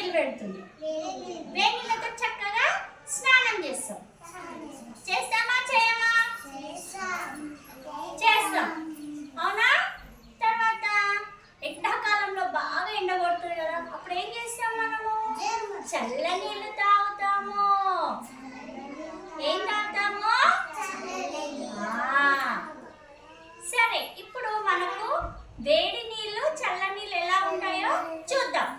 నీళ్ళు పెడుతుంది. వేడి నీళ్ళతో చక్కగా స్నానం చేస్తాం. చేస్తామా చేయమా? చేస్తాం, అవునా? తర్వాత ఎండాకాలంలో బాగా ఎండ కొడుతుంది కదా, అప్పుడు ఏం చేస్తాం మనము? చల్ల నీళ్ళు తాగుతాము. ఏం తాగుతాము? సరే, ఇప్పుడు మనకు వేడి నీళ్ళు చల్ల నీళ్ళు ఎలా ఉంటాయో చూద్దాం.